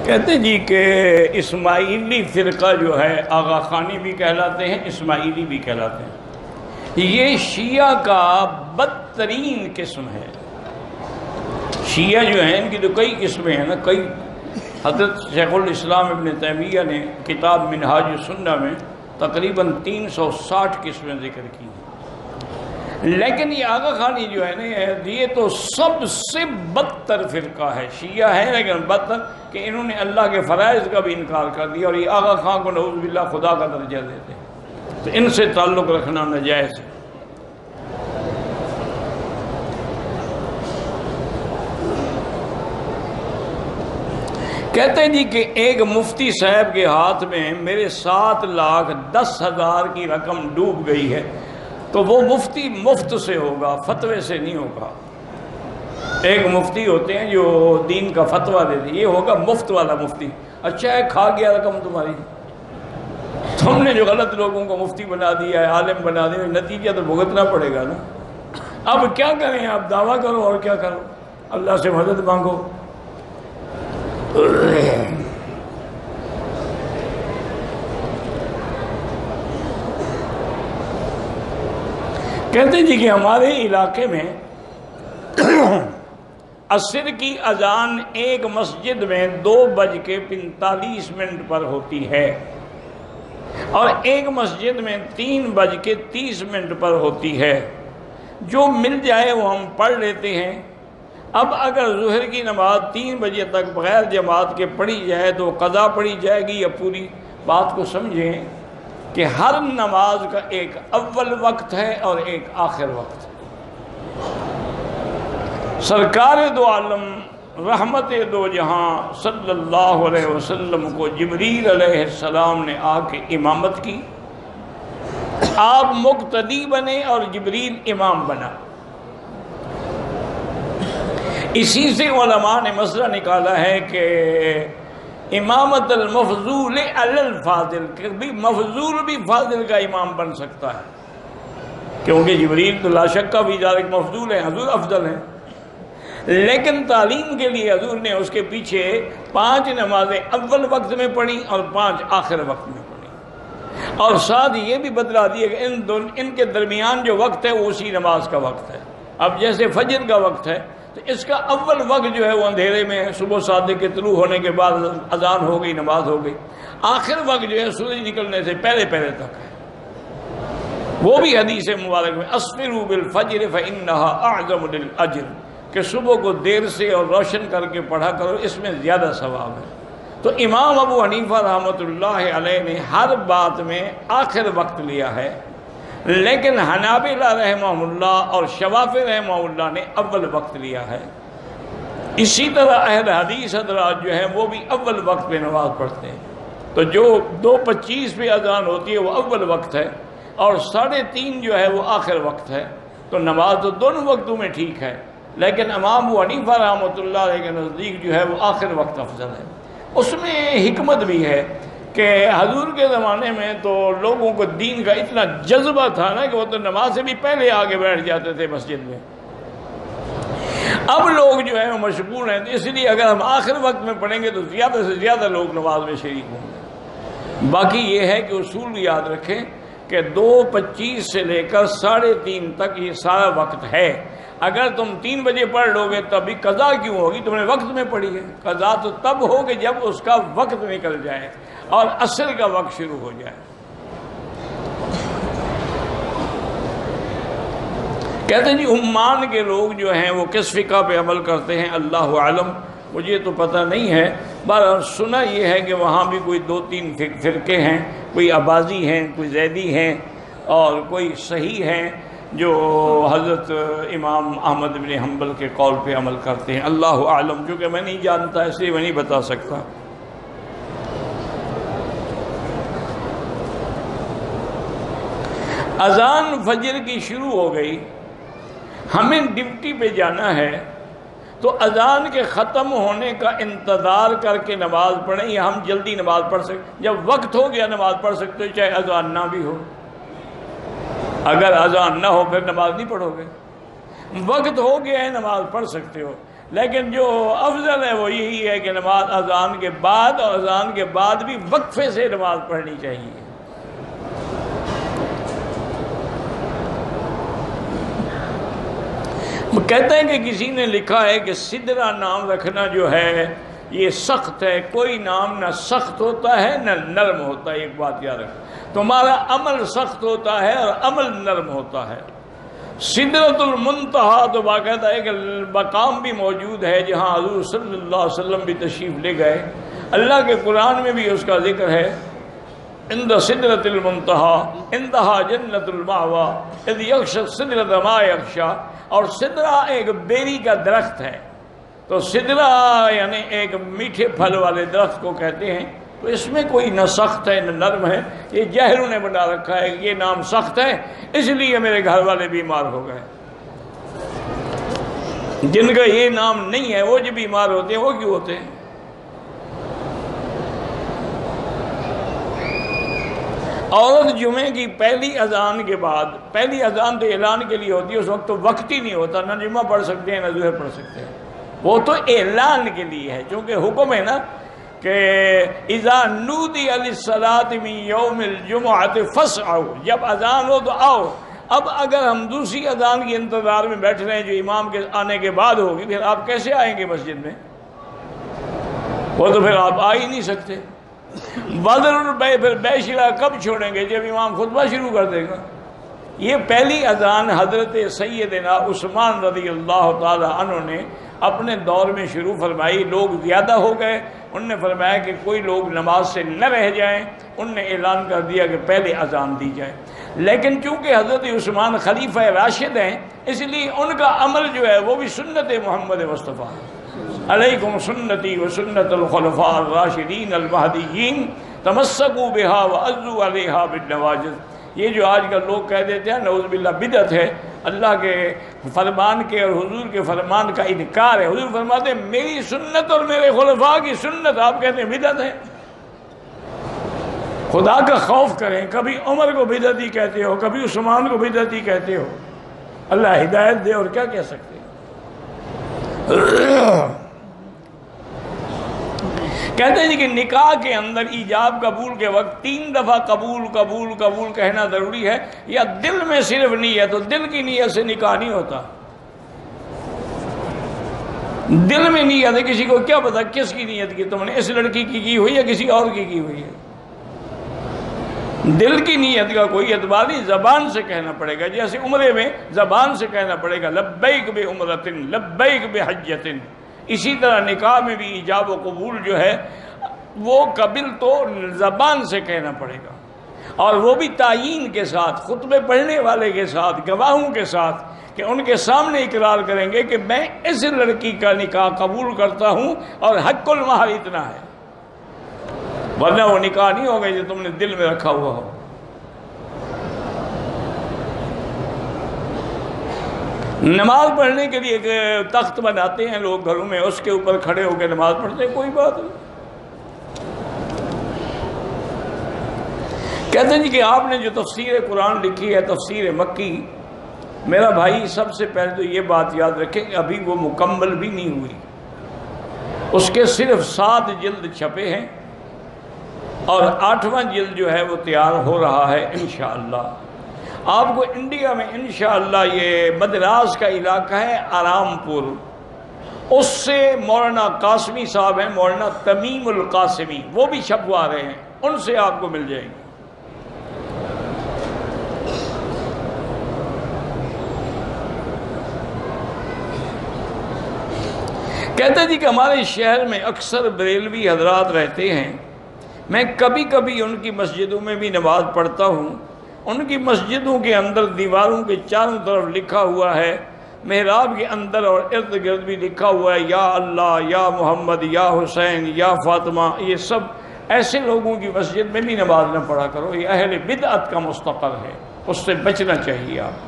کہتے جی کہ اسماعیلی فرقہ جو ہے آغا خانی بھی کہلاتے ہیں، اسماعیلی بھی کہلاتے ہیں۔ یہ شیعہ کا بدترین قسم ہے۔ شیعہ جو ہیں ان کی تو کئی قسمیں ہیں نا، کئی حضرت شیخ الاسلام ابن تیمیہ نے کتاب منہاج السنہ میں تقریباً 360 قسمیں ذکر کی ہیں، لیکن یہ آغا خانی جو ہے نا یہ تو سب سے بدتر فرقہ ہے۔ شیعہ ہے لیکن بدتر کہ انہوں نے اللہ کے فرائض کا بھی انکار کر دیا، اور یہ آغا خان کو نعوذ باللہ خدا کا درجہ دیتے ہیں، تو ان سے تعلق رکھنا ناجائز ہے۔ کہتے ہیں جی کہ ایک مفتی صاحب کے ہاتھ میں میرے 7,10,000 کی رقم ڈوب گئی ہے، تو وہ مفتی مفت سے ہوگا، فتوے سے نہیں ہوگا۔ ایک مفتی ہوتے ہیں جو دین کا فتویٰ دیتے ہیں، یہ ہوگا مفت والا مفتی۔ اچھا ہے کھا گیا رقم تمہاری، تم نے جو غلط لوگوں کو مفتی بنا دیا ہے، عالم بنا دیا، نتیجہ تو بھگتنا پڑے گا نا۔ اب کیا کریں، آپ دعویٰ کرو اور کیا کرو، اللہ سے مدد مانگو۔ کہتے ہیں جی کہ ہمارے علاقے میں عصر کی اذان ایک مسجد میں 2:45 پر ہوتی ہے، اور ایک مسجد میں 3:30 پر ہوتی ہے۔ جو مل جائے وہ ہم پڑھ لیتے ہیں۔ اب اگر ظہر کی نماز 3 بجے تک بغیر جماعت کے پڑھی جائے تو قضا پڑھی جائے گی یا پوری؟ بات کو سمجھیں کہ ہر نماز کا ایک اول وقت ہے اور ایک آخر وقت ہے۔ سرکار دو عالم رحمت دو جہاں صلی اللہ علیہ وسلم کو جبریل علیہ السلام نے آ کے امامت کی، آپ مقتدی بنے اور جبریل امام بنا۔ اسی سے علماء نے مسئلہ نکالا ہے کہ امامت المفضول علی الفاضل، کہ بھی مفضول بھی فاضل کا امام بن سکتا ہے، کیونکہ جبریل تو لا شک کا بھی ذالک مفضول ہے، حضور افضل ہیں، لیکن تعلیم کے لیے حضور نے اس کے پیچھے 5 نمازیں اول وقت میں پڑھی اور 5 آخر وقت میں پڑھی، اور ساتھ یہ بھی بتلا دیا کہ ان کے درمیان جو وقت ہے وہ اسی نماز کا وقت ہے۔ اب جیسے فجر کا وقت ہے تو اس کا اول وقت جو ہے وہ اندھیرے میں ہے، صبح صادق کے طلوع ہونے کے بعد اذان ہو گئی، نماز ہو گئی۔ آخر وقت جو ہے سورج نکلنے سے پہلے تک ہے، وہ بھی حدیث مبارک میں اسفروا بالفجر فانھا اعظم للاجر، کہ صبح کو دیر سے اور روشن کر کے پڑھا کرو، اس میں زیادہ ثواب ہے۔ تو امام ابو حنیفہ رحمۃ اللہ علیہ نے ہر بات میں آخر وقت لیا ہے، لیکن حنابلہ رحمہ اللہ اور شوافی رحمہ اللہ نے اول وقت لیا ہے۔ اسی طرح اہل حدیث حضرات جو ہیں وہ بھی اول وقت پہ نماز پڑھتے ہیں، تو جو 2:25 پہ اذان ہوتی ہے وہ اول وقت ہے، اور 3:30 جو ہے وہ آخر وقت ہے۔ تو نماز تو دونوں وقتوں میں ٹھیک ہے، لیکن امام ابو حنیفہ رحمۃ اللہ علیہ کے نزدیک جو ہے وہ آخر وقت افضل ہے۔ اس میں حکمت بھی ہے کہ حضور کے زمانے میں تو لوگوں کو دین کا اتنا جذبہ تھا نا کہ وہ تو نماز سے بھی پہلے آگے بیٹھ جاتے تھے مسجد میں۔ اب لوگ جو ہیں وہ مشغول ہیں، تو اس لیے اگر ہم آخر وقت میں پڑھیں گے تو زیادہ سے زیادہ لوگ نماز میں شریک ہوں گے۔ باقی یہ ہے کہ اصول یاد رکھیں کہ 2:25 سے لے کر 3:30 تک یہ سارا وقت ہے۔ اگر تم 3 بجے پڑھ لو گے تب بھی قضا کیوں ہوگی؟ تم نے وقت میں پڑھی ہے۔ قضا تو تب ہوگی جب اس کا وقت نکل جائے اور عصر کا وقت شروع ہو جائے۔ کہتے ہیں جی عمان کے لوگ جو ہیں وہ کس فقہ پہ عمل کرتے ہیں، اللہ عالم، مجھے تو پتہ نہیں ہے، بہرحال سنا یہ ہے کہ وہاں بھی کوئی 2-3 فرقے ہیں، کوئی عباضی ہیں، کوئی زیدی ہیں، اور کوئی صحیح ہیں جو حضرت امام احمد بن حنبل کے قول پہ عمل کرتے ہیں۔ اللہ عالم، کیونکہ میں نہیں جانتا اس لیے میں نہیں بتا سکتا۔ اذان فجر کی شروع ہو گئی، ہمیں ڈیوٹی پہ جانا ہے، تو اذان کے ختم ہونے کا انتظار کر کے نماز پڑھیں یا ہم جلدی نماز پڑھ سکتے؟ جب وقت ہو گیا نماز پڑھ سکتے ہو، چاہے اذان نہ بھی ہو۔ اگر اذان نہ ہو پھر نماز نہیں پڑھو گے، وقت ہو گیا ہے نماز پڑھ سکتے ہو، لیکن جو افضل ہے وہ یہی ہے کہ نماز اذان کے بعد اور اذان کے بعد بھی وقفے سے نماز پڑھنی چاہیے۔ کہتے ہیں کہ کسی نے لکھا ہے کہ سدرہ نام رکھنا جو ہے یہ سخت ہے، کوئی نام نہ سخت ہوتا ہے نہ نرم ہوتا ہے، ایک بات یاد رکھو، تمہارا عمل سخت ہوتا ہے اور عمل نرم ہوتا ہے۔ سدرۃ المنتہا تو باقاعدہ ایک مقام بھی موجود ہے جہاں حضور صلی اللہ علیہ وسلم بھی تشریف لے گئے، اللہ کے قرآن میں بھی اس کا ذکر ہے، عند سدرۃ المنتہا انتہا جنت المأویٰ اذ یغشی السدرۃ ما یغشی، اور سدرہ ایک بیری کا درخت ہے، تو سدرہ یعنی ایک میٹھے پھل والے درخت کو کہتے ہیں، تو اس میں کوئی نہ سخت ہے نہ نرم ہے، یہ جاہلوں نے بنا رکھا ہے کہ یہ نام سخت ہے اس لیے میرے گھر والے بیمار ہو گئے، جن کا یہ نام نہیں ہے وہ جو بیمار ہوتے ہیں وہ کیوں ہوتے ہیں؟ عورت جمعے کی پہلی اذان کے بعد، پہلی اذان تو اعلان کے لیے ہوتی ہے، اس وقت تو وقت ہی نہیں ہوتا، نہ جمعہ پڑھ سکتے ہیں نہ ظہر پڑھ سکتے ہیں، وہ تو اعلان کے لیے ہے، چونکہ حکم ہے نا کہ اذا نودی للصلاۃ من یوم الجمعۃ فاسعوا، جب اذان ہو تو آؤ۔ اب اگر ہم دوسری اذان کے انتظار میں بیٹھ رہے ہیں جو امام کے آنے کے بعد ہوگی، پھر آپ کیسے آئیں گے مسجد میں؟ وہ تو پھر آپ آ ہی نہیں سکتے۔ بدر البیع، پھر بیع شرا کب چھوڑیں گے؟ جب امام خطبہ شروع کر دے گا۔ یہ پہلی اذان حضرت سیدنا عثمان رضی اللہ تعالی عنہ نے اپنے دور میں شروع فرمائی، لوگ زیادہ ہو گئے، انہوں نے فرمایا کہ کوئی لوگ نماز سے نہ رہ جائیں، انہوں نے اعلان کر دیا کہ پہلے اذان دی جائے، لیکن چونکہ حضرت عثمان خلیفہ راشد ہیں اس لیے ان کا عمل جو ہے وہ بھی سنت محمد مصطفیٰ، علیکم سنتی و سنت الخلفاء الراشدین المہدیین تمسکوا بہا وعضوا علیہا بالنواجذ۔ یہ جو آج کل لوگ کہہ دیتے ہیں نعوذ باللہ بدعت ہے، اللہ کے فرمان کے اور حضور کے فرمان کا انکار ہے۔ حضور فرماتے ہیں میری سنت اور میرے خلفاء کی سنت، آپ کہتے ہیں بدعت ہے۔ خدا کا خوف کریں، کبھی عمر کو بدعتی کہتے ہو، کبھی عثمان کو بدعتی کہتے ہو، اللہ ہدایت دے، اور کیا کہہ سکتے ہیں۔ کہتے ہیں کہ نکاح کے اندر ایجاب قبول کے وقت 3 دفعہ قبول قبول قبول کہنا ضروری ہے، یا دل میں صرف نیت، تو دل کی نیت سے نکاح نہیں ہوتا۔ دل میں نیت ہے، کسی کو کیا پتا کس کی نیت کی تم نے، اس لڑکی کی ہوئی یا کسی اور کی ہوئی ہے، دل کی نیت کا کوئی اعتبار نہیں، زبان سے کہنا پڑے گا، جیسے عمرے میں زبان سے کہنا پڑے گا لبیک بعمرۃ لبیک بحجۃ، اسی طرح نکاح میں بھی ایجاب و قبول جو ہے وہ قبل تو زبان سے کہنا پڑے گا، اور وہ بھی تعیین کے ساتھ، خطبے پڑھنے والے کے ساتھ، گواہوں کے ساتھ، کہ ان کے سامنے اقرار کریں گے کہ میں اس لڑکی کا نکاح قبول کرتا ہوں اور حق المہر اتنا ہے، ورنہ وہ نکاح نہیں ہوگا جو تم نے دل میں رکھا ہوا ہو۔ نماز پڑھنے کے لیے ایک تخت بناتے ہیں لوگ گھروں میں، اس کے اوپر کھڑے ہو کے نماز پڑھتے ہیں، کوئی بات نہیں۔ کہتے ہیں کہ آپ نے جو تفسیر قرآن لکھی ہے، تفسیر مکی، میرا بھائی سب سے پہلے تو یہ بات یاد رکھیں کہ ابھی وہ مکمل بھی نہیں ہوئی، اس کے صرف 7 جلد چھپے ہیں، اور 8واں جلد جو ہے وہ تیار ہو رہا ہے انشاءاللہ۔ آپ کو انڈیا میں انشاءاللہ یہ مدراس کا علاقہ ہے آرام پور، اس سے مولانا قاسمی صاحب ہیں، مولانا تمیم القاسمی، وہ بھی چھپوا رہے ہیں، ان سے آپ کو مل جائے گی۔ کہتے ہیں کہ ہمارے شہر میں اکثر بریلوی حضرات رہتے ہیں، میں کبھی کبھی ان کی مسجدوں میں بھی نماز پڑھتا ہوں، ان کی مسجدوں کے اندر دیواروں کے چاروں طرف لکھا ہوا ہے، محراب کے اندر اور ارد گرد بھی لکھا ہوا ہے یا اللہ، یا محمد، یا حسین، یا فاطمہ۔ یہ سب ایسے لوگوں کی مسجد میں بھی نماز نہ پڑھا کرو، یہ اہل بدعت کا مستقر ہے، اس سے بچنا چاہیے آپ۔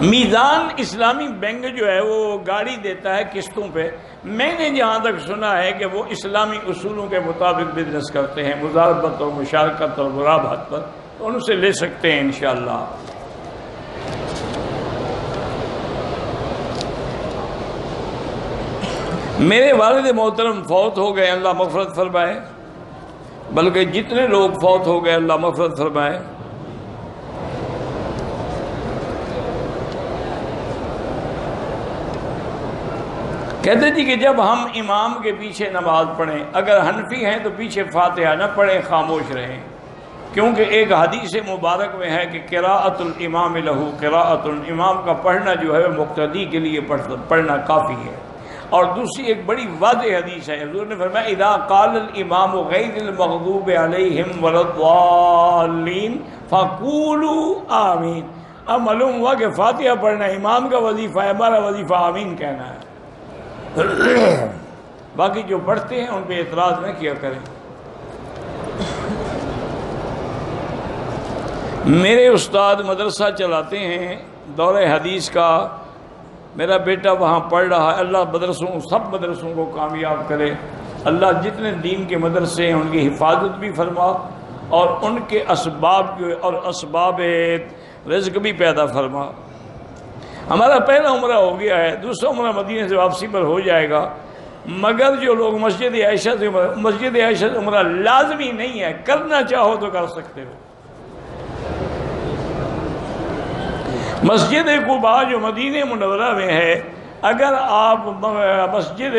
میزان اسلامی بینک جو ہے وہ گاڑی دیتا ہے قسطوں پہ، میں نے جہاں تک سنا ہے کہ وہ اسلامی اصولوں کے مطابق بزنس کرتے ہیں، مضاربت اور مشارکت اور مرابحت پر، تو ان سے لے سکتے ہیں انشاءاللہ۔ میرے والد محترم فوت ہو گئے، اللہ مغفرت فرمائے، بلکہ جتنے لوگ فوت ہو گئے اللہ مغفرت فرمائے۔ کہتے جی کہ جب ہم امام کے پیچھے نماز پڑھیں، اگر حنفی ہیں تو پیچھے فاتحہ نہ پڑھیں، خاموش رہیں، کیونکہ ایک حدیث مبارک میں ہے کہ قراءۃ الامام لہو قراءۃ، امام کا پڑھنا جو ہے وہ مقتدی کے لیے پڑھنا کافی ہے۔ اور دوسری ایک بڑی واضح حدیث ہے، حضور نے فرمایا اذا قال الامام غیر المغضوب علیہم ولا الضالین فقولوا آمین۔ اب معلوم ہوا کہ فاتحہ پڑھنا امام کا وظیفہ ہے، ہمارا وظیفہ آمین کہنا ہے۔ باقی جو پڑھتے ہیں ان پہ اعتراض نہ کیا کریں۔ میرے استاد مدرسہ چلاتے ہیں دور حدیث کا، میرا بیٹا وہاں پڑھ رہا ہے، اللہ مدرسوں سب مدرسوں کو کامیاب کرے، اللہ جتنے دین کے مدرسے ہیں ان کی حفاظت بھی فرما اور ان کے اسباب رزق بھی پیدا فرما۔ ہمارا پہلا عمرہ ہو گیا ہے، دوسرا عمرہ مدینے سے واپسی پر ہو جائے گا، مگر جو لوگ مسجد عائشہ سے عمرہ لازمی نہیں ہے، کرنا چاہو تو کر سکتے ہو۔ مسجد قباء جو مدینہ منورہ میں ہے، اگر آپ مسجد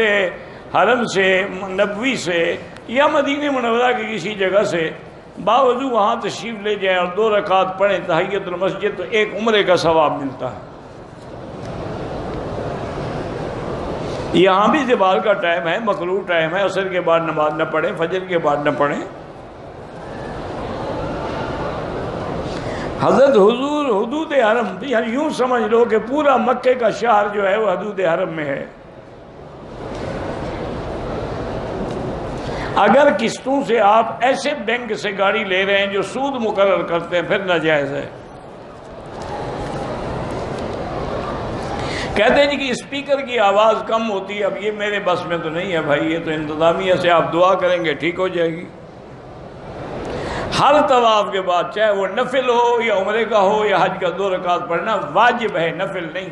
حرم سے نبوی سے یا مدینہ منورہ کی کسی جگہ سے باوضو وہاں تشریف لے جائیں اور 2 رکعت پڑھیں تحیۃ المسجد، تو ایک عمرے کا ثواب ملتا ہے۔ یہاں بھی زوال کا ٹائم ہے، مکروہ ٹائم ہے، عصر کے بعد نماز نہ پڑھیں، فجر کے بعد نہ پڑھیں۔ حضرت حضور حدود حرم، یوں سمجھ لو کہ پورا مکے کا شہر جو ہے وہ حدود حرم میں ہے۔ اگر قسطوں سے آپ ایسے بینک سے گاڑی لے رہے ہیں جو سود مقرر کرتے ہیں، پھر ناجائز ہے۔ کہتے ہیں جی کہ اسپیکر کی آواز کم ہوتی ہے، اب یہ میرے بس میں تو نہیں ہے بھائی، یہ تو انتظامیہ سے آپ دعا کریں گے ٹھیک ہو جائے گی۔ ہر طواف کے بعد چاہے وہ نفل ہو یا عمرے کا ہو یا حج کا 2 رکعت پڑھنا واجب ہے، نفل نہیں۔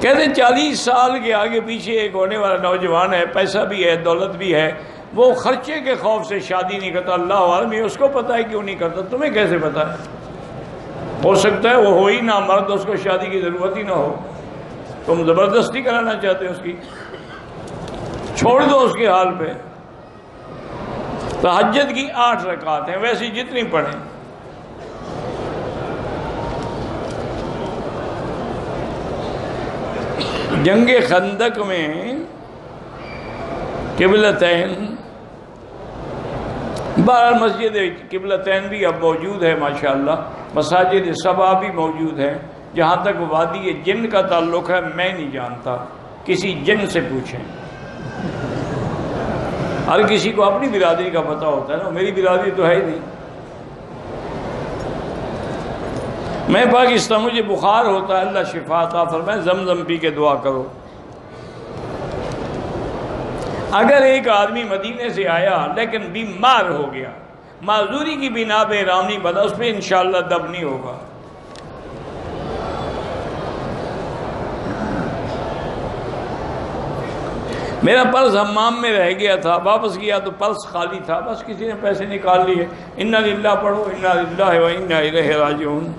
کہتے ہیں 40 سال کے آگے پیچھے ایک ہونے والا نوجوان ہے، پیسہ بھی ہے، دولت بھی ہے، وہ خرچے کے خوف سے شادی نہیں کرتا، اللہ عالم ہے اس کو پتہ ہے کیوں نہیں کرتا، تمہیں کیسے پتہ ہے؟ ہو سکتا ہے وہ ہو ہی نہ مرد، اس کو شادی کی ضرورت ہی نہ ہو، تم زبردستی کرانا چاہتے ہو اس کی، چھوڑ دو اس کے حال پہ۔ تہجد کی 8 رکعات ہیں، ویسی جتنی پڑھیں۔ جنگ خندق میں قبلتین، بہرحال مسجد قبلتین بھی اب موجود ہے ماشاءاللہ، مساجد 7 بھی موجود ہیں۔ جہاں تک وادی جن کا تعلق ہے میں نہیں جانتا، کسی جن سے پوچھیں، ہر کسی کو اپنی برادری کا پتہ ہوتا ہے نا، میری برادری تو ہے ہی نہیں۔ میں پاکستان، مجھے بخار ہوتا ہے، اللہ شفا عطا فرمائے، زمزم پی کے دعا کرو۔ اگر ایک آدمی مدینے سے آیا لیکن بیمار ہو گیا، معذوری کی بنا پہ احرام نہیں بنا، اس پہ انشاءاللہ دم نہیں ہوگا۔ میرا پرس حمام میں رہ گیا تھا، واپس گیا تو پرس خالی تھا، بس کسی نے پیسے نکال لیے، انا للہ پڑھو، انا للہ و انا الیہ راجعون۔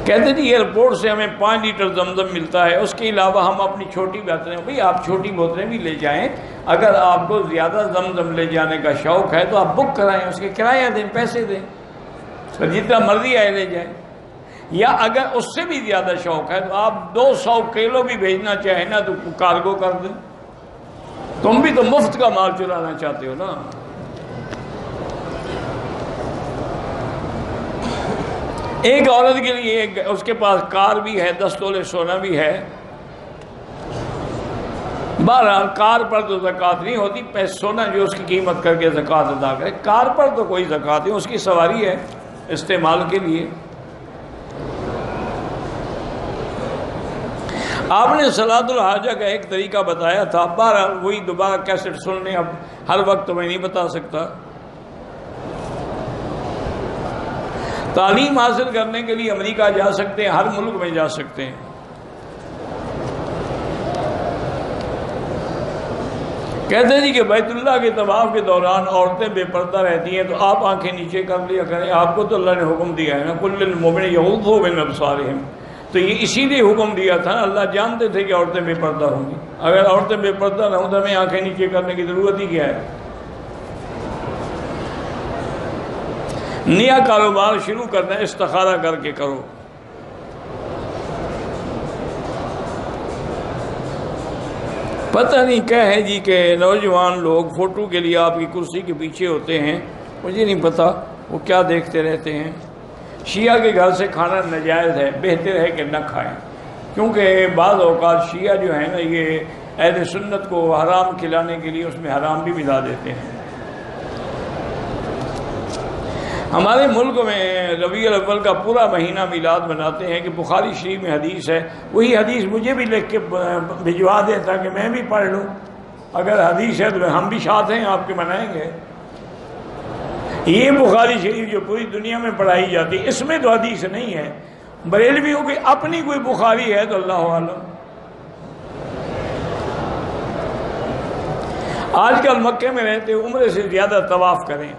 کہتے تھے ایئرپورٹ سے ہمیں 5 لیٹر زمزم ملتا ہے، اس کے علاوہ ہم اپنی چھوٹی بوتلیں، بھئی آپ چھوٹی بوتلیں بھی لے جائیں، اگر آپ کو زیادہ زمزم لے جانے کا شوق ہے تو آپ بک کرائیں، اس کے کرایہ دیں، پیسے دیں، پھر جتنا مرضی آئے لے جائیں۔ یا اگر اس سے بھی زیادہ شوق ہے تو آپ 200 کلو بھی بھیجنا چاہیں نا تو کارگو کر دیں، تم بھی تو مفت کا مال چرانا چاہتے ہو نا۔ ایک عورت کے لیے اس کے پاس کار بھی ہے، 10 تولے سونا بھی ہے، بہرحال کار پر تو زکوٰۃ نہیں ہوتی، سونا جو اس کی قیمت کر کے زکوٰۃ ادا کرے، کار پر تو کوئی زکوٰۃ نہیں، اس کی سواری ہے استعمال کے لیے۔ آپ نے صلاۃ الحاجہ کا ایک طریقہ بتایا تھا، بہرحال وہی دوبارہ کیسٹ سن لیں، اب ہر وقت میں نہیں بتا سکتا۔ تعلیم حاصل کرنے کے لیے امریکہ جا سکتے ہیں، ہر ملک میں جا سکتے ہیں۔ کہتے ہیں جی کہ بیت اللہ کے طواف کے دوران عورتیں بے پردہ رہتی ہیں، تو آپ آنکھیں نیچے کر لیا کریں، آپ کو تو اللہ نے حکم دیا ہے نا کل للمؤمنین یغضوا من ابصارہم، تو یہ اسی لیے حکم دیا تھا نا، اللہ جانتے تھے کہ عورتیں بے پردہ ہوں گی، اگر عورتیں بے پردہ نہ ہوں تو ہمیں آنکھیں نیچے کرنے کی ضرورت ہی کیا ہے؟ نیا کاروبار شروع کرنا ہے استخارہ کر کے کرو۔ پتہ نہیں کیا ہے جی کہ نوجوان لوگ فوٹو کے لیے آپ کی کرسی کے پیچھے ہوتے ہیں، مجھے نہیں پتہ وہ کیا دیکھتے رہتے ہیں۔ شیعہ کے گھر سے کھانا ناجائز ہے، بہتر ہے کہ نہ کھائیں، کیونکہ بعض اوقات شیعہ جو ہیں نا یہ اہل سنت کو حرام کھلانے کے لیے اس میں حرام بھی ملا دیتے ہیں۔ ہمارے ملک میں ربیع الاول کا پورا مہینہ میلاد مناتے ہیں کہ بخاری شریف میں حدیث ہے، وہی حدیث مجھے بھی لکھ کے بھجوا دیں تاکہ میں بھی پڑھ لوں، اگر حدیث ہے تو ہم بھی ساتھ ہیں آپ کے منائیں گے۔ یہ بخاری شریف جو پوری دنیا میں پڑھائی جاتی ہے اس میں تو حدیث نہیں ہے، بریلویوں کی اپنی کوئی بخاری ہے تو اللہ عالم۔ آج کل مکے میں رہتے عمرے سے زیادہ طواف کریں،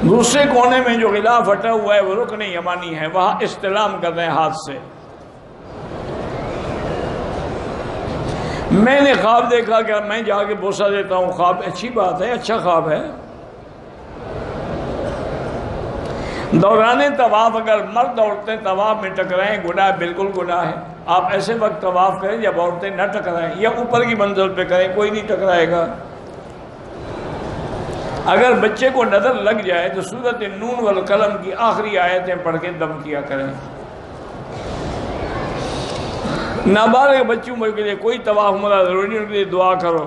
دوسرے کونے میں جو غلاف ہٹا ہوا ہے وہ رکن یمانی ہے، وہاں استلام کر رہے ہیں ہاتھ سے۔ میں نے خواب دیکھا کہ میں جا کے بوسہ دیتا ہوں، خواب اچھی بات ہے، اچھا خواب ہے۔ دوران طواف اگر مرد عورتیں طواف میں ٹکرائیں گناہ بالکل گناہ ہے، آپ ایسے وقت طواف کریں جب عورتیں نہ ٹکرائیں، یا اوپر کی منزل پہ کریں، کوئی نہیں ٹکرائے گا۔ اگر بچے کو نظر لگ جائے تو سورۃ نون والقلم کی آخری آیتیں پڑھ کے دم کیا کریں۔ نابالغ بچوں کے لیے کوئی طواف عمرہ ضروری نہیں، ان کے لیے دعا کرو۔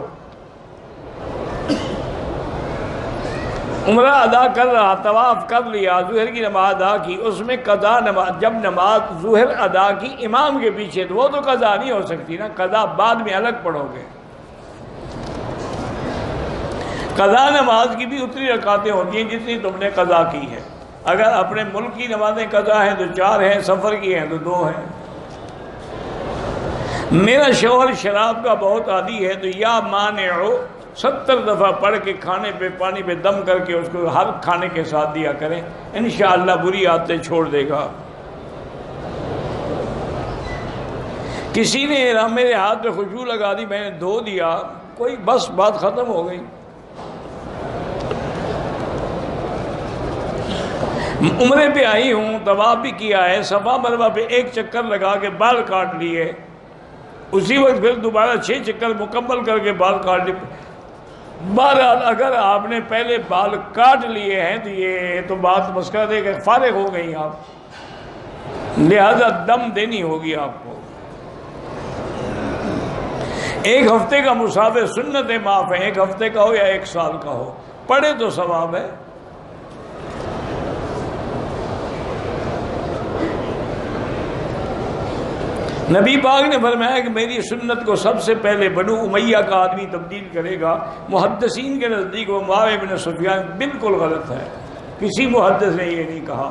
عمرہ ادا کر رہا، طواف کر لیا، ظہر کی نماز ادا کی، اس میں قضا نماز، جب نماز ظہر ادا کی امام کے پیچھے تو وہ تو قضا نہیں ہو سکتی نا، قضا بعد میں الگ پڑھو گے۔ قضا نماز کی بھی اتنی رکعتیں ہوتی ہیں جتنی تم نے قضا کی ہے، اگر اپنے ملک کی نمازیں قضا ہیں تو 4 ہیں، سفر کی ہیں تو 2 ہیں۔ میرا شوہر شراب کا بہت عادی ہے تو یا مانعو 70 دفعہ پڑھ کے کھانے پہ پانی پہ دم کر کے اس کو ہر کھانے کے ساتھ دیا کریں، انشاءاللہ بری عادتیں چھوڑ دے گا۔ کسی نے میرے ہاتھ پہ خوشبو لگا دی، میں نے دھو دیا، کوئی بس بات ختم ہو گئی۔ عمرے پہ آئی ہوں، طواف بھی کیا ہے، صفا مروہ پہ 1 چکر لگا کے بال کاٹ لیے، اسی وقت پھر دوبارہ 6 چکر مکمل کر کے بال کاٹ لیے۔ بہرحال اگر آپ نے پہلے بال کاٹ لیے ہیں تو یہ تو بات مسکرہ دے کہ فارغ ہو گئی آپ، لہذا دم دینی ہوگی آپ کو۔ 1 ہفتے کا مسافر سنتیں معاف ہیں، 1 ہفتے کا ہو یا 1 سال کا ہو، پڑھے تو ثواب ہے۔ نبی پاک نے فرمایا کہ میری سنت کو سب سے پہلے بنو امیہ کا آدمی تبدیل کرے گا۔ محدثین کے نزدیک وہ معاویہ بن سفیان بالکل غلط ہے، کسی محدث نے یہ نہیں کہا۔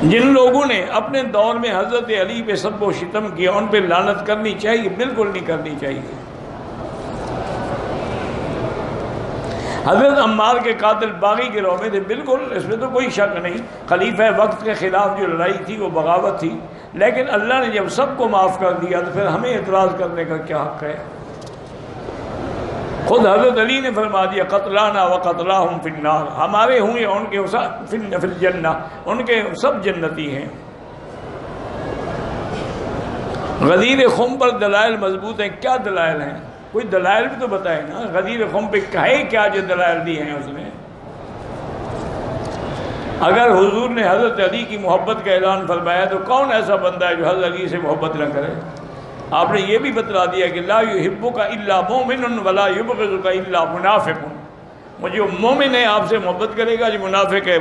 جن لوگوں نے اپنے دور میں حضرت علی پہ سب و شتم کیا ان پہ لعنت کرنی چاہیے؟ بالکل نہیں کرنی چاہیے۔ حضرت عمار کے قاتل باغی گروہ میں تھے، بالکل اس میں تو کوئی شک نہیں، خلیفہ وقت کے خلاف جو لڑائی تھی وہ بغاوت تھی، لیکن اللہ نے جب سب کو معاف کر دیا تو پھر ہمیں اعتراض کرنے کا کیا حق ہے؟ خود حضرت علی نے فرما دیا قتلانا و قتلاہم فی النار، ہمارے ہوں یا ان کے فی الجنہ، ان کے سب جنتی ہیں۔ غدیر خم پر دلائل مضبوط ہیں، کیا دلائل ہیں؟ کوئی دلائل بھی تو بتائے نا، غدیر خم پہ کہے کیا جو دلائل دی ہیں اس نے؟ اگر حضور نے حضرت علی کی محبت کا اعلان فرمایا تو کون ایسا بندہ ہے جو حضرت علی سے محبت نہ کرے؟ آپ نے یہ بھی بتلا دیا کہ لا یحبک الا مومن ولا یبغضک الا منافق، مجھے مومن ہے آپ سے محبت کرے گا جو منافق ہے۔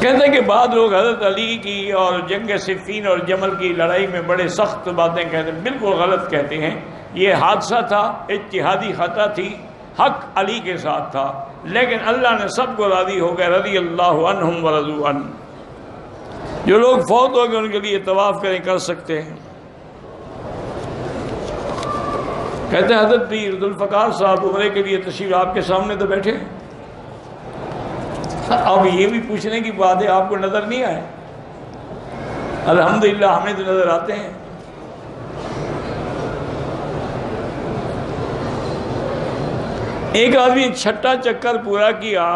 کہتے ہیں کہ بعض لوگ حضرت علی کی اور جنگ صفین اور جمل کی لڑائی میں بڑے سخت باتیں کہتے ہیں، بالکل غلط کہتے ہیں۔ یہ حادثہ تھا، اجتہادی خطا تھی، حق علی کے ساتھ تھا، لیکن اللہ نے سب کو راضی ہو گئے، رضی اللہ عنہم ورضوا عنہ۔ جو لوگ فوت ہو گئے ان کے لیے طواف کریں، کر سکتے ہیں۔ کہتے ہیں حضرت پیر ذوالفقار صاحب عمرے کے لیے تشریف، آپ کے سامنے تو بیٹھے، اب یہ بھی پوچھنے کی بات ہے آپ کو نظر نہیں آئے؟ الحمدللہ ہمیں تو نظر آتے ہیں۔ ایک آدمی چھٹا چکر پورا کیا،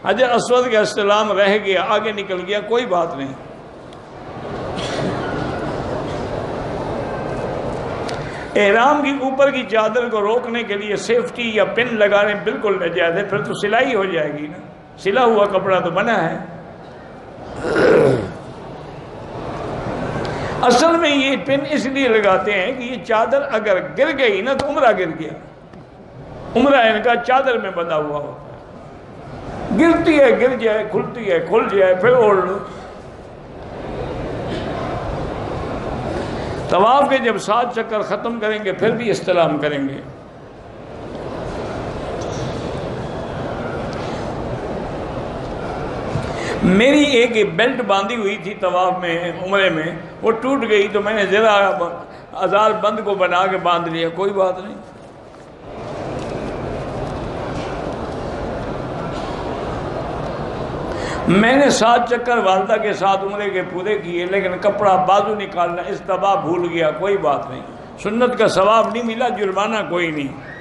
حجر اسود کا استلام رہ گیا، آگے نکل گیا، کوئی بات نہیں۔ احرام کی اوپر کی چادر کو روکنے کے لیے سیفٹی یا پن لگانے بالکل ناجائز ہے، پھر تو سلائی ہو جائے گی نا، سلا ہوا کپڑا تو بنا ہے۔ اصل میں یہ پن اس لیے لگاتے ہیں کہ یہ چادر اگر گر گئی نا تو عمرہ گر گیا۔ عمرہ ان کا چادر میں بندھا ہوا ہوتا ہے، گرتی ہے گر جائے، کھلتی ہے کھل جائے، پھر اوڑھ لو۔ طواف کے جب 7 چکر ختم کریں گے پھر بھی استلام کریں گے۔ میری ایک بیلٹ باندھی ہوئی تھی طواف میں، عمرے میں، وہ ٹوٹ گئی تو میں نے ذرا ہزار بند کو بنا کے باندھ لیا، کوئی بات نہیں۔ میں نے 7 چکر والدہ کے ساتھ عمرے کے پورے کیے، لیکن کپڑا بازو نکالنا استباح بھول گیا، کوئی بات نہیں، سنت کا ثواب نہیں ملا، جرمانہ کوئی نہیں۔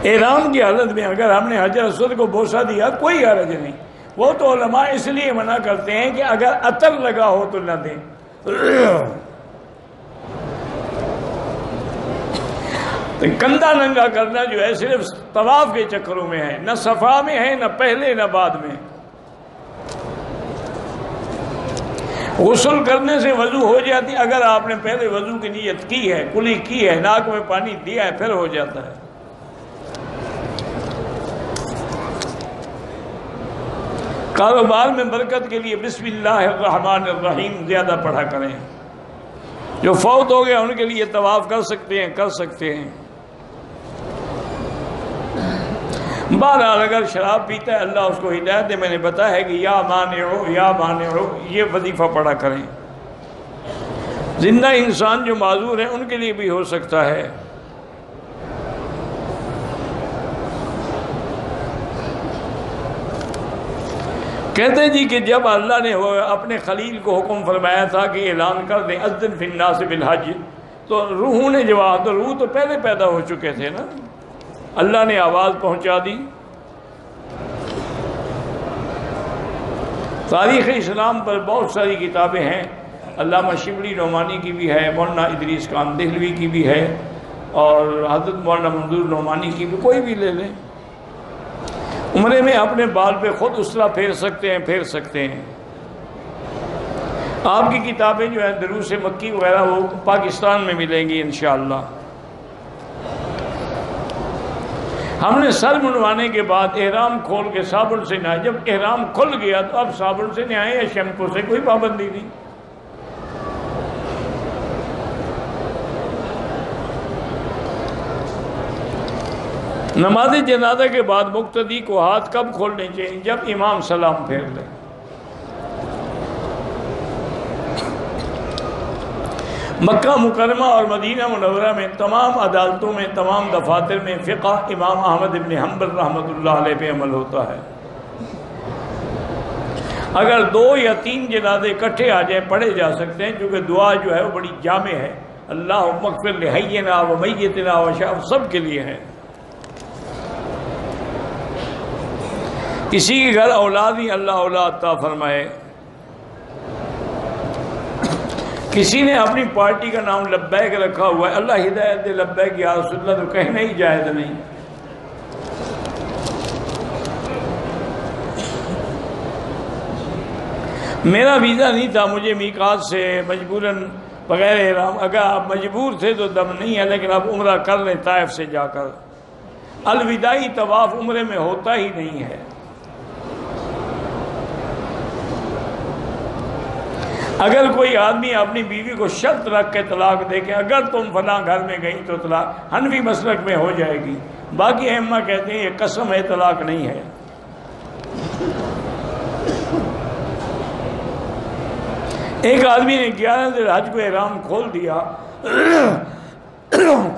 احرام کی حالت میں اگر ہم نے حجر اسود کو بوسہ دیا کوئی حرج نہیں۔ وہ تو علماء اس لیے منع کرتے ہیں کہ اگر عطر لگا ہو تو نہ دیں۔ تو کندھا ننگا کرنا جو ہے صرف طواف کے چکروں میں ہے، نہ صفا میں ہے، نہ پہلے نہ بعد میں۔ غسل کرنے سے وضو ہو جاتی، اگر آپ نے پہلے وضو کی نیت کی ہے، کلی کی ہے، ناک میں پانی دیا ہے، پھر ہو جاتا ہے۔ کاروبار میں برکت کے لیے بسم اللہ الرحمن الرحیم زیادہ پڑھا کریں۔ جو فوت ہو گیا ان کے لیے طواف کر سکتے ہیں، کر سکتے ہیں۔ بہرحال اگر شراب پیتا ہے اللہ اس کو ہدایت دے، میں نے بتایا ہے کہ یا مانعو یا مانعو یہ وظیفہ پڑھا کریں۔ زندہ انسان جو معذور ہیں ان کے لیے بھی ہو سکتا ہے۔ کہتے ہیں جی کہ جب اللہ نے اپنے خلیل کو حکم فرمایا تھا کہ اعلان کر دیں اذن فی الناس بالحج، تو روحوں نے جواب، تو روح تو پہلے پیدا ہو چکے تھے نا، اللہ نے آواز پہنچا دی۔ تاریخ اسلام پر بہت ساری کتابیں ہیں، علامہ شبلی نعمانی کی بھی ہے، مولانا ادریس خان دہلوی کی بھی ہے، اور حضرت مولانا منظور نعمانی کی بھی، کوئی بھی لے لیں۔ عمرے میں اپنے بال پہ خود اسرا پھیر سکتے ہیں، پھیر سکتے ہیں۔ آپ کی کتابیں جو ہیں دروس مکی وغیرہ وہ پاکستان میں ملیں گی انشاءاللہ۔ ہم نے سر منڈوانے کے بعد احرام کھول کے صابن سے نہائے، جب احرام کھل گیا تو اب صابن سے نہائے یا شیمپو سے، کوئی پابندی نہیں۔ نماز جنازہ کے بعد مقتدی کو ہاتھ کب کھولنے چاہیے؟ جب امام سلام پھیر لے۔ مکہ مکرمہ اور مدینہ منورہ میں تمام عدالتوں میں، تمام دفاتر میں فقہ امام احمد ابن حنبل رحمۃ اللہ علیہ پہ عمل ہوتا ہے۔ اگر 2 یا 3 جنازے اکٹھے آ جائیں پڑھے جا سکتے ہیں، کیونکہ دعا جو ہے وہ بڑی جامع ہے، اللہم اغفر لحینا و میتنا و شاہد، سب کے لیے ہے۔ کسی کے گھر اولاد ہی اللہ اولاد عطا فرمائے۔ کسی نے اپنی پارٹی کا نام لبیک رکھا ہوا ہے، اللہ ہدایت دے، لبیک یا رسول اللہ تو کہنا ہی جائز نہیں۔ میرا ویزا نہیں تھا، مجھے میقات سے مجبوراً بغیر احرام، اگر آپ مجبور تھے تو دم نہیں ہے، لیکن آپ عمرہ کر لیں طائف سے جا کر۔ الوداعی طواف عمرے میں ہوتا ہی نہیں ہے۔ اگر کوئی آدمی اپنی بیوی کو شرط رکھ کے طلاق دے کہ اگر تم فلاں گھر میں گئی تو طلاق، حنفی مسلک میں ہو جائے گی، باقی ائمہ کہتے ہیں یہ قسم ہے، طلاق نہیں ہے۔ ایک آدمی نے 11 ذی الحج کو احرام کھول دیا،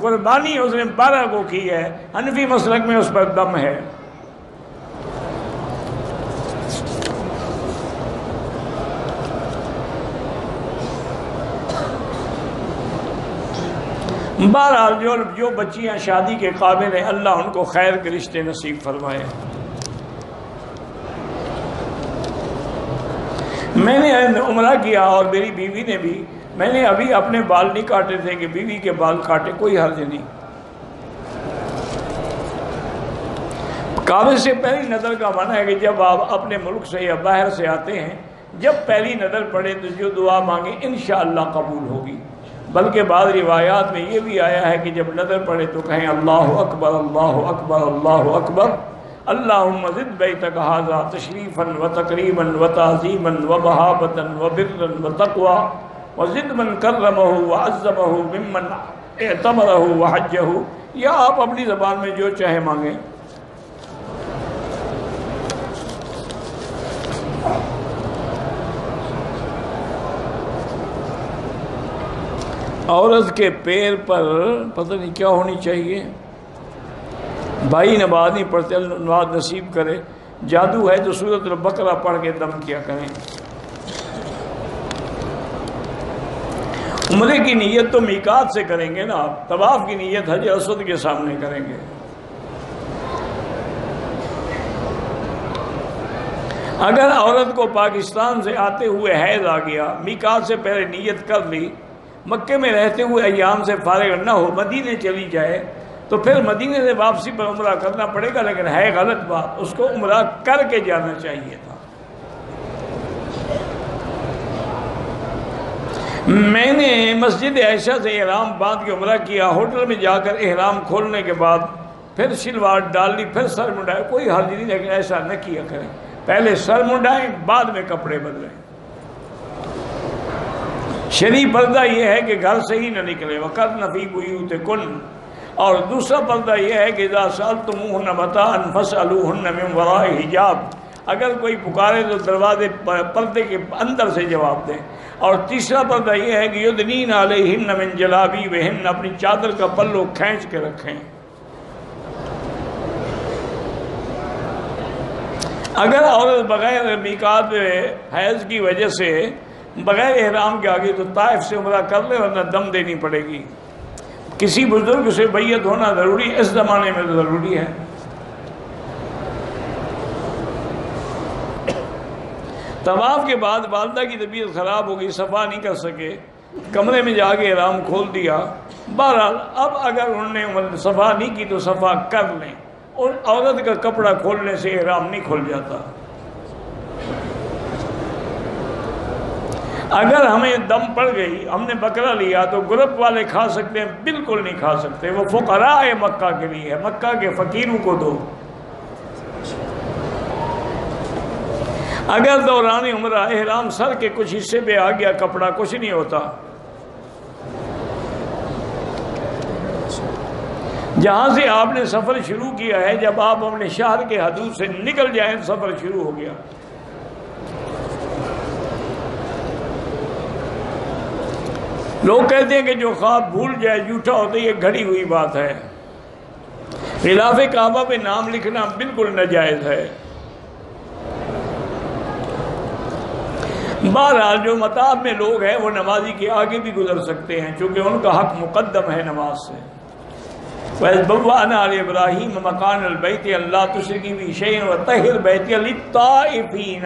قربانی اس نے 12 کو کی ہے، حنفی مسلک میں اس پر دم ہے۔ بہرحال جو بچیاں شادی کے قابل ہیں اللہ ان کو خیر کے رشتے نصیب فرمائے۔ میں نے عمرہ کیا اور میری بیوی نے بھی، میں نے ابھی اپنے بال نہیں کاٹے تھے کہ بیوی کے بال کاٹے، کوئی حرج نہیں۔ کعبے سے پہلی نظر کا معنی ہے کہ جب آپ اپنے ملک سے یا باہر سے آتے ہیں، جب پہلی نظر پڑے تو جو دعا مانگیں انشاءاللہ قبول ہوگی۔ بلکہ بعض روایات میں یہ بھی آیا ہے کہ جب نظر پڑے تو کہیں اللہ اکبر اللہ اکبر اللہ اکبر، اللہم زد بیتک ھذا تشریفا و تکریما و تعظیما و مہابتا و برا و تقوی وزد من کرمہ و عظمہ ممن اعتمرہ و حجہ، یا آپ اپنی زبان میں جو چاہے مانگیں۔ عورت کے پیر پر پتہ نہیں کیا ہونی چاہیے، بھائی نماز نہیں پڑھتے، اللہ نماز نصیب کرے، جادو ہے تو سورۃ البقرہ پڑھ کے دم کیا کریں۔ عمرے کی نیت تو میقات سے کریں گے نا آپ، طواف کی نیت حجر اسود کے سامنے کریں گے۔ اگر عورت کو پاکستان سے آتے ہوئے حیض آ گیا، میقات سے پہلے نیت کر لی، مکے میں رہتے ہوئے ایام سے فارغ نہ ہو، مدینے چلی جائے تو پھر مدینے سے واپسی پر عمرہ کرنا پڑے گا، لیکن ہے غلط بات، اس کو عمرہ کر کے جانا چاہیے تھا۔ میں نے مسجد عائشہ سے احرام باندھ کے عمرہ کیا، ہوٹل میں جا کر احرام کھولنے کے بعد پھر شلوار ڈال لی، پھر سر منڈائے، کوئی حرج نہیں، لیکن ایسا نہ کیا کریں، پہلے سر منڈائیں بعد میں کپڑے بدلیں۔ شرعی پردہ یہ ہے کہ گھر سے ہی نہ نکلے، وَقَرْنَ فِي بُيُوتِكُنَّ، اور دوسرا پردہ یہ ہے کہ اذا سألتموهن متاعا فاسألوهن من وراء حجاب، اگر کوئی پکارے تو دروازے پردے کے اندر سے جواب دیں۔ اور تیسرا پردہ یہ ہے کہ یدنین علیہن من جلابیبہن، اپنی چادر کا پلو کھینچ کے رکھیں۔ اگر عورت بغیر میقات حیض کی وجہ سے بغیر احرام کے آگے تو طائف سے عمرہ کر لے، ورنہ دم دینی پڑے گی۔ کسی بزرگ سے بیعت ہونا ضروری، اس زمانے میں تو ضروری ہے۔ طواف کے بعد والدہ کی طبیعت خراب ہو گئی، صفا نہیں کر سکے، کمرے میں جا کے احرام کھول دیا۔ بہرحال اب اگر انہوں نے صفا نہیں کی تو صفا کر لیں، اور عورت کا کپڑا کھولنے سے احرام نہیں کھل جاتا۔ اگر ہمیں دم پڑ گئی، ہم نے بکرا لیا تو گروپ والے کھا سکتے ہیں؟ بالکل نہیں کھا سکتے، وہ فقراء مکہ کے لیے ہے، مکہ کے فقیروں کو دو۔ اگر دوران عمرہ احرام سر کے کچھ حصے پہ آ گیا کپڑا، کچھ نہیں ہوتا۔ جہاں سے آپ نے سفر شروع کیا ہے، جب آپ اپنے شہر کے حدود سے نکل جائیں سفر شروع ہو گیا۔ لوگ کہتے ہیں کہ جو خواب بھول جائے جھوٹا ہوتا ہے، یہ گھڑی ہوئی بات ہے۔ غلاف کعبہ پہ نام لکھنا بالکل ناجائز ہے۔ بہرحال جو مطاف میں لوگ ہیں وہ نمازی کے آگے بھی گزر سکتے ہیں، چونکہ ان کا حق مقدم ہے نماز سے۔ وَإِذْ بَوَّأْنَا لِإِبْرَاهِيمَ مَكَانَ الْبَيْتِ أَلَّا تُشْرِكْ بِي شَيْئًا وَطَهِّرْ بَيْتِيَ لِلطَّائِفِينَ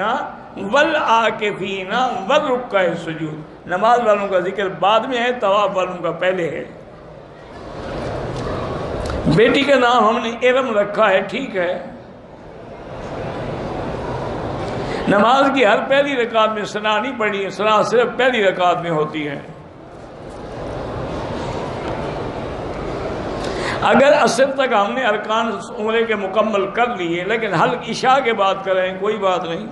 وَالْعَاكِفِينَ وَالرُّكَّعِ السُّجُودِ۔ نماز والوں کا ذکر بعد میں ہے، طواف والوں کا پہلے ہے۔ بیٹی کا نام ہم نے ارم رکھا ہے، ٹھیک ہے۔ نماز کی ہر پہلی رکعت میں ثنا نہیں پڑھی ہے، ثنا صرف پہلی رکعت میں ہوتی ہے۔ اگر عصر تک ہم نے ارکان عمرے کے مکمل کر لیے، لیکن حل عشاء کے بعد کریں کوئی بات نہیں۔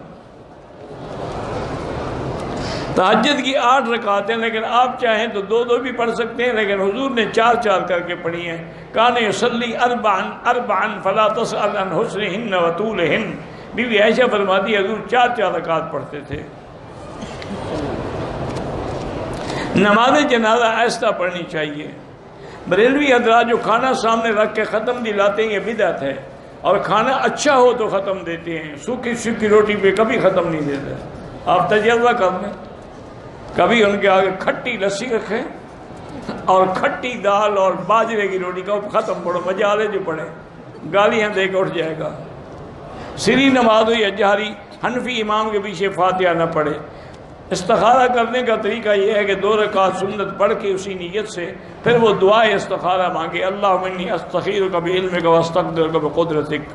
تہجد کی 8 رکعتیں، لیکن آپ چاہیں تو 2 بھی پڑھ سکتے ہیں، لیکن حضور نے 4 کر کے پڑھی ہیں۔ کان یصلی اربعا فلا تسأل عن حسنہن وطولہن، بی بی عائشہ فرماتی ہے حضور 4 رکعت پڑھتے تھے۔ نماز جنازہ آہستہ پڑھنی چاہیے۔ بریلوی حضرات جو کھانا سامنے رکھ کے ختم دلاتے ہیں یہ بدعت ہے، اور کھانا اچھا ہو تو ختم دیتے ہیں، سوکھی روٹی پہ کبھی ختم نہیں دیتے۔ آپ تجربہ کر لیں، کبھی ان کے آگے کھٹی لسی رکھیں اور کھٹی دال اور باجرے کی روٹی کا ختم پڑھو، مجالے جو پڑھے گالیاں دے کے اٹھ جائے گا۔ سری نماز ہو یا جہری، حنفی امام کے پیچھے فاتحہ نہ پڑھے۔ استخارہ کرنے کا طریقہ یہ ہے کہ 2 رکعت سنت پڑھ کے اسی نیت سے پھر وہ دعائے استخارہ مانگے، اللہم انی استخیرک بعلمک واستقدرک بقدرتک۔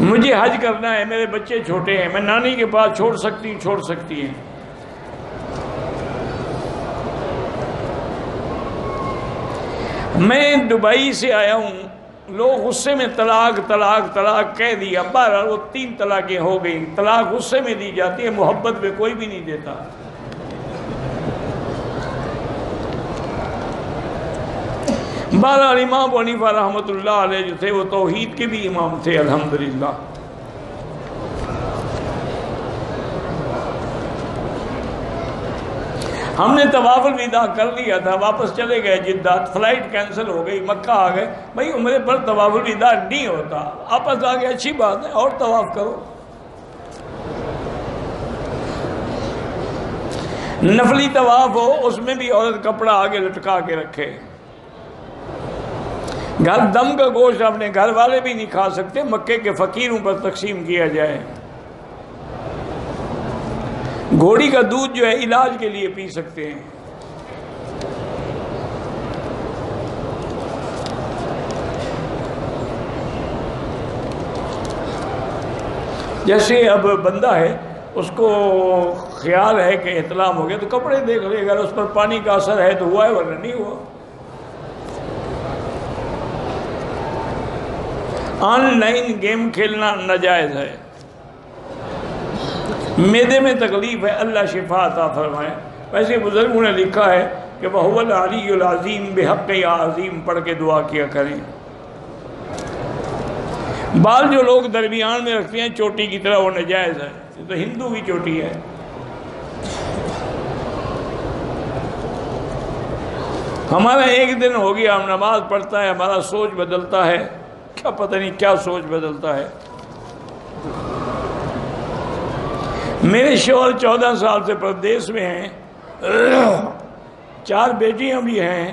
مجھے حج کرنا ہے، میرے بچے چھوٹے ہیں، میں نانی کے پاس چھوڑ سکتی ہیں۔ میں دبئی سے آیا ہوں، لوگ غصے میں طلاق کہہ دیا، بہرحال وہ 3 طلاقیں ہو گئیں۔ طلاق غصے میں دی جاتی ہے، محبت میں کوئی بھی نہیں دیتا۔ بہرحال امام ابو حنیفہ رحمۃ اللہ علیہ جو تھے وہ توحید کے بھی امام تھے الحمدللہ۔ ہم نے طواف الوداع کر لیا تھا، واپس چلے گئے جدہ، فلائٹ کینسل ہو گئی، مکہ آ گئے۔ بھائی عمرے پر طواف الوداع نہیں ہوتا، واپس آ گئے، اچھی بات ہے، اور طواف کرو۔ نفلی طواف ہو اس میں بھی عورت کپڑا آگے لٹکا کے رکھے۔ دم کا گوشت اپنے گھر والے بھی نہیں کھا سکتے، مکے کے فقیروں پر تقسیم کیا جائے۔ گھوڑی کا دودھ جو ہے علاج کے لیے پی سکتے ہیں۔ جیسے اب بندہ ہے، اس کو خیال ہے کہ احتلام ہو گیا تو کپڑے دیکھ لے، اگر اس پر پانی کا اثر ہے تو ہوا ہے ورنہ نہیں ہوا۔ آن لائن گیم کھیلنا ناجائز ہے۔ معدے میں تکلیف ہے، اللہ شفا عطا فرمائے۔ ویسے بزرگوں نے لکھا ہے کہ وَهُوَ الْعَلِيُّ الْعَظِيمُ بِحَقِّ یا عظیم پڑھ کے دعا کیا کریں۔ بال جو لوگ درمیان میں رکھتے ہیں چوٹی کی طرح، وہ ناجائز ہے، یہ تو ہندو کی چوٹی ہے۔ ہمارا ایک دن ہو گیا ہم نماز پڑھتا ہے، ہمارا سوچ بدلتا ہے، کیا پتہ نہیں کیا سوچ بدلتا ہے۔ میرے شوہر 14 سال سے پردیس میں ہیں، 4 بیٹیاں بھی ہیں۔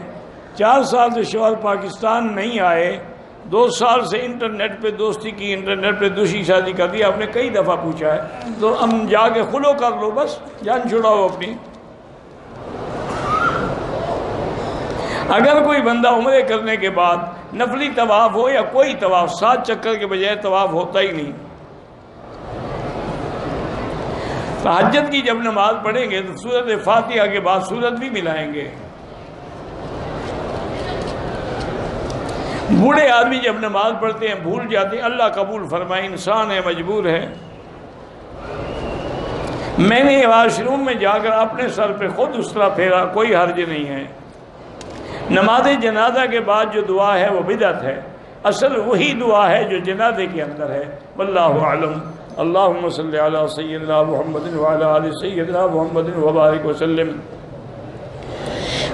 4 سال سے شوہر پاکستان نہیں آئے، 2 سال سے انٹرنیٹ پہ دوستی کی، انٹرنیٹ پہ دوسری شادی کر دی۔ آپ نے کئی دفعہ پوچھا ہے تو ہم جا کے خلو کر لو، بس جان چھڑاؤ اپنی۔ اگر کوئی بندہ عمرے کرنے کے بعد نفلی طواف ہو یا کوئی طواف، 7 چکر کے بجائے طواف ہوتا ہی نہیں۔ تہجد کی جب نماز پڑھیں گے تو سورۃ فاتحہ کے بعد سورت بھی ملائیں گے۔ بوڑھے آدمی جب نماز پڑھتے ہیں بھول جاتے ہیں، اللہ قبول فرمائے، انسان ہے، مجبور ہے۔ میں نے واش روم میں جا کر اپنے سر پہ خود اس طرح پھیرا، کوئی حرج نہیں ہے۔ نماز جنازہ کے بعد جو دعا ہے وہ بدعت ہے، اصل وہی دعا ہے جو جنازے کے اندر ہے۔ واللہ اعلم۔ اللہم صلی علی سیدنا محمد وعلی آل سیدنا محمد وبارک وسلم۔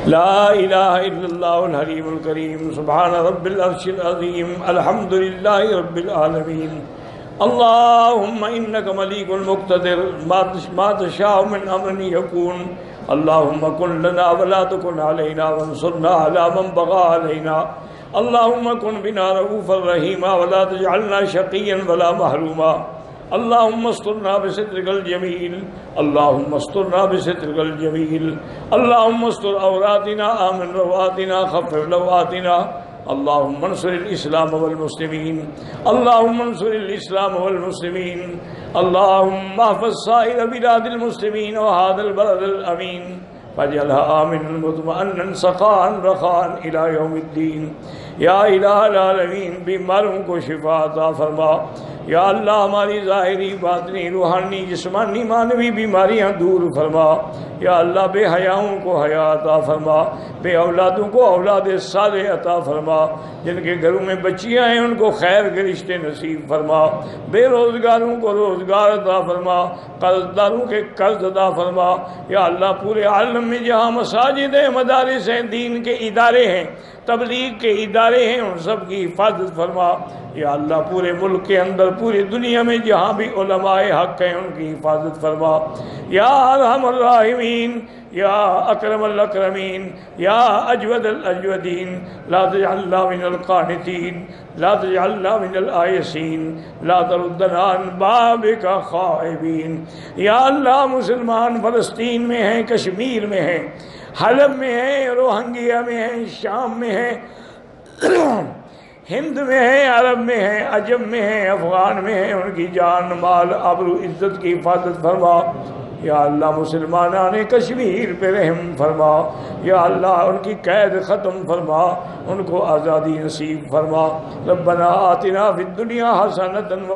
لا الہ الا اللہ الحلیم الکریم، سبحان رب العرش العظیم، الحمدللہ رب العالمین۔ اللہم انک ملیک المقتدر، ما تشاء من امر یکون۔ اللہم کن لنا ولا تکن علینا وانصرنا علی من بغى علینا۔ اللہم کن بنا رؤوفا رحیما ولا تجعلنا شقیا ولا محروما۔ اللہم استرنا بسترک الجمیل، اللہم استرنا بسترک الجمیل، اللہم استر عوراتنا، آمن رواتنا، خفف لواتنا۔ اللہم انصر الاسلام والمسلمین، اللہم انصر الاسلام والمسلمین، اللہم احفظ سائر بلاد المسلمین وهذا البلد الامین فاجعلها آمنا مطمئنا سخاء رخاء إلى يوم الدین۔ یا الہ العالمین بیماروں کو شفا عطا فرما۔ یا اللہ ہماری ظاہری باطنی روحانی جسمانی معنوی بیماریاں دور فرما۔ یا اللہ بے حیاؤں کو حیا عطا فرما، بے اولادوں کو اولاد صالح عطا فرما، جن کے گھروں میں بچیاں ہیں ان کو خیر کے رشتے نصیب فرما، بے روزگاروں کو روزگار عطا فرما، قرض داروں کے قرض عطا فرما۔ یا اللہ پورے عالم میں جہاں مساجد ہیں، مدارس ہیں، دین کے ادارے ہیں، تبلیغ کے ادارے ہیں، ان سب کی حفاظت فرما۔ یا اللہ پورے ملک کے اندر پوری دنیا میں جہاں بھی علماء حق ہیں ان کی حفاظت فرما۔ یا ارحم الراحمین، یا اکرم الاکرمین، یا اجود الاجودین، لا تجعلنا من القانتین، لا تجعلنا من الآیسین، لا تردنا عن بابک خائبین۔ یا اللہ مسلمان فلسطین میں ہیں، کشمیر میں ہیں، حلب میں ہیں، روہنگیا میں ہیں، شام میں ہیں، ہند میں ہیں، عرب میں ہیں، عجم میں ہیں، افغان میں ہیں، ان کی جان مال آبرو عزت کی حفاظت فرما۔ یا اللہ مسلمانان کشمیر پہ رحم فرما۔ یا اللہ ان کی قید ختم فرما، ان کو آزادی نصیب فرما۔ ربنا آتنا فی الدنیا حسنۃ